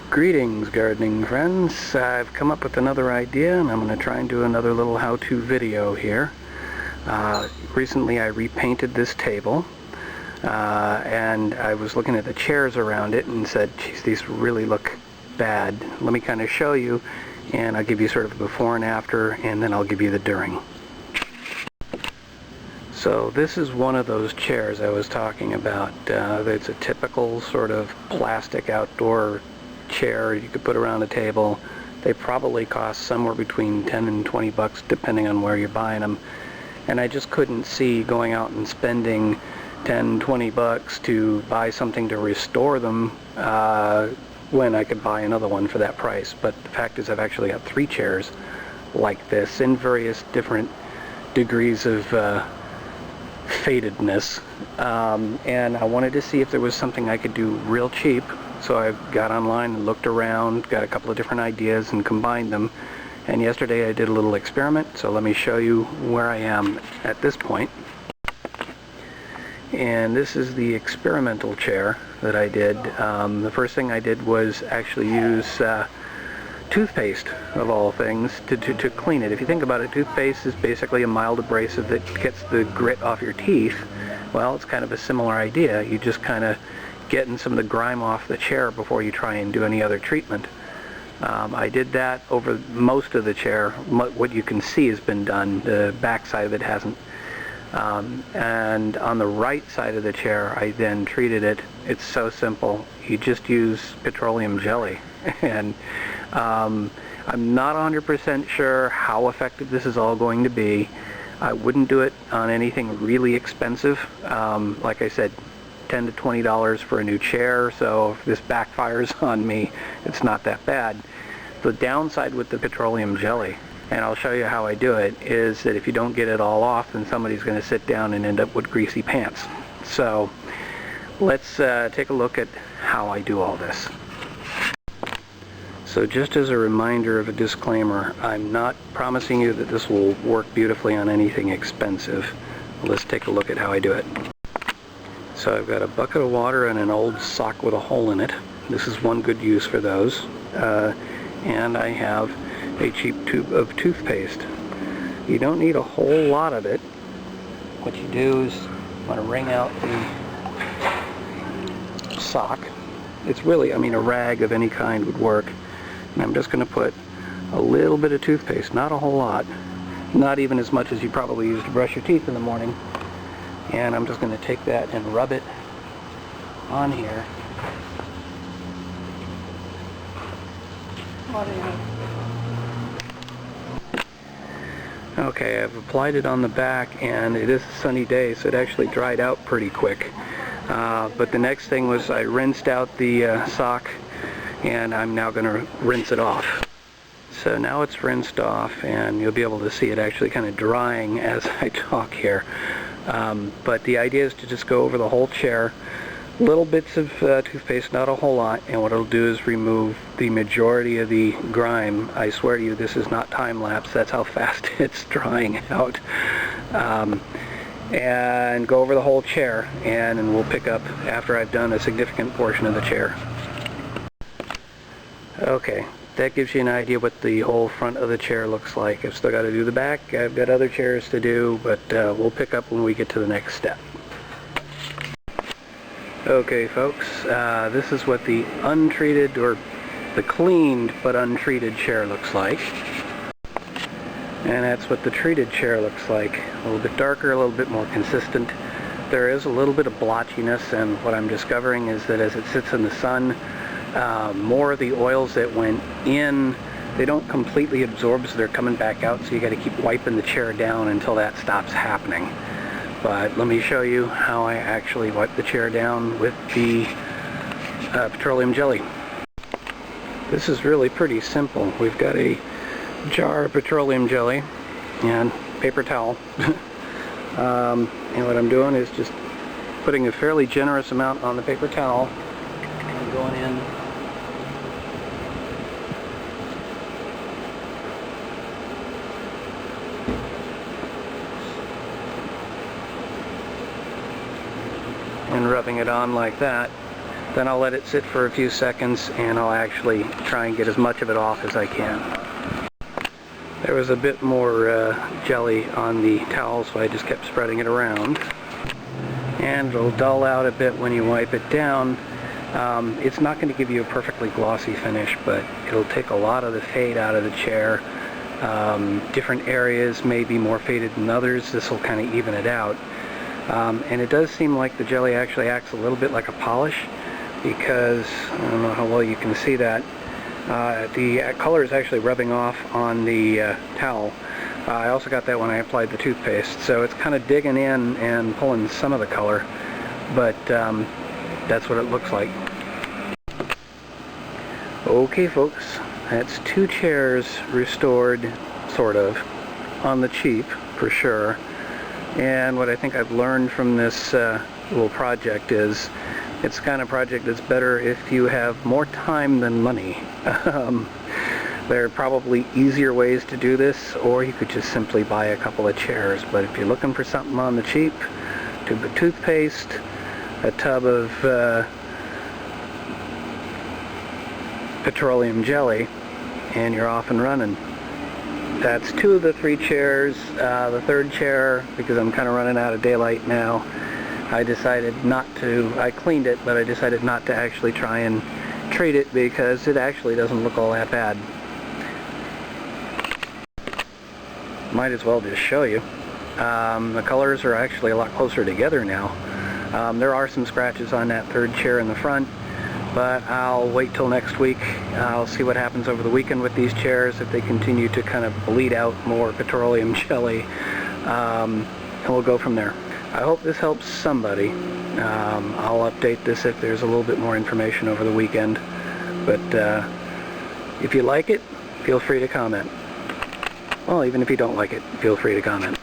Greetings, gardening friends. I've come up with another idea and I'm going to try and do another little how-to video here. Recently I repainted this table and I was looking at the chairs around it and said, geez, these really look bad. Let me kind of show you, and I'll give you sort of a before and after, and then I'll give you the during. So this is one of those chairs I was talking about. It's a typical sort of plastic outdoor chair you could put around a table. They probably cost somewhere between 10 and 20 bucks depending on where you're buying them. And I just couldn't see going out and spending 10, 20 bucks to buy something to restore them when I could buy another one for that price. But the fact is I've actually got 3 chairs like this in various different degrees of fadedness, and I wanted to see if there was something I could do real cheap. So I got online and looked around, got a couple of different ideas and combined them, and yesterday I did a little experiment, so let me show you where I am at this point. And this is the experimental chair that I did. The first thing I did was actually use toothpaste, of all things, to clean it. If you think about it, toothpaste is basically a mild abrasive that gets the grit off your teeth. Well, it's kind of a similar idea. You just kind of getting some of the grime off the chair before you try and do any other treatment. I did that over most of the chair. What you can see has been done. The back side of it hasn't. And on the right side of the chair, I then treated it. It's so simple. You just use petroleum jelly. And I'm not 100% sure how effective this is all going to be. I wouldn't do it on anything really expensive. Like I said, $10 to $20 for a new chair, so if this backfires on me, it's not that bad. The downside with the petroleum jelly, and I'll show you how I do it, is that if you don't get it all off, then somebody's going to sit down and end up with greasy pants. So let's take a look at how I do all this. So just as a reminder of a disclaimer, I'm not promising you that this will work beautifully on anything expensive. Let's take a look at how I do it. So I've got a bucket of water and an old sock with a hole in it. This is one good use for those. And I have a cheap tube of toothpaste. You don't need a whole lot of it. What you do is you want to wring out the sock. It's really, a rag of any kind would work. And I'm just going to put a little bit of toothpaste, not a whole lot, not even as much as you probably use to brush your teeth in the morning. And I'm just going to take that and rub it on here. Okay, I've applied it on the back, and it is a sunny day, so it actually dried out pretty quick. But the next thing was I rinsed out the sock, and I'm now going to rinse it off. So now it's rinsed off, and you'll be able to see it actually kind of drying as I talk here. But the idea is to just go over the whole chair, little bits of toothpaste, not a whole lot, and what it'll do is remove the majority of the grime. I swear to you, this is not time-lapse. That's how fast it's drying out. And go over the whole chair, and we'll pick up after I've done a significant portion of the chair. Okay, that gives you an idea what the whole front of the chair looks like. I've still got to do the back. I've got other chairs to do, but we'll pick up when we get to the next step. Okay, folks, this is what the untreated, or the cleaned but untreated chair looks like. And that's what the treated chair looks like. A little bit darker, a little bit more consistent. There is a little bit of blotchiness, and what I'm discovering is that as it sits in the sun, more of the oils that went in, they don't completely absorb, so they're coming back out, so you got to keep wiping the chair down until that stops happening. But let me show you how I actually wipe the chair down with the petroleum jelly. This is really pretty simple. We've got a jar of petroleum jelly and paper towel. And what I'm doing is just putting a fairly generous amount on the paper towel and going in and rubbing it on like that. Then I'll let it sit for a few seconds, and I'll actually try and get as much of it off as I can. There was a bit more jelly on the towel, so I just kept spreading it around. And it'll dull out a bit when you wipe it down. It's not going to give you a perfectly glossy finish, but it'll take a lot of the fade out of the chair. Different areas may be more faded than others. This will kind of even it out. And it does seem like the jelly actually acts a little bit like a polish, because I don't know how well you can see that. The color is actually rubbing off on the towel. I also got that when I applied the toothpaste, so it's kind of digging in and pulling some of the color, but that's what it looks like. Okay folks, that's 2 chairs restored, sort of, on the cheap, for sure. And what I think I've learned from this little project is it's the kind of project that's better if you have more time than money. There are probably easier ways to do this, or you could just simply buy a couple of chairs. But if you're looking for something on the cheap, tube of toothpaste, a tub of petroleum jelly, and you're off and running. That's 2 of the 3 chairs. The 3rd chair, because I'm kind of running out of daylight now, I decided not to, I cleaned it, but I decided not to actually try and treat it because it actually doesn't look all that bad. Might as well just show you. The colors are actually a lot closer together now. There are some scratches on that 3rd chair in the front, but I'll wait till next week. I'll see what happens over the weekend with these chairs, if they continue to kind of bleed out more petroleum jelly, and we'll go from there. I hope this helps somebody. I'll update this if there's a little bit more information over the weekend, but if you like it, feel free to comment. Well, even if you don't like it, feel free to comment.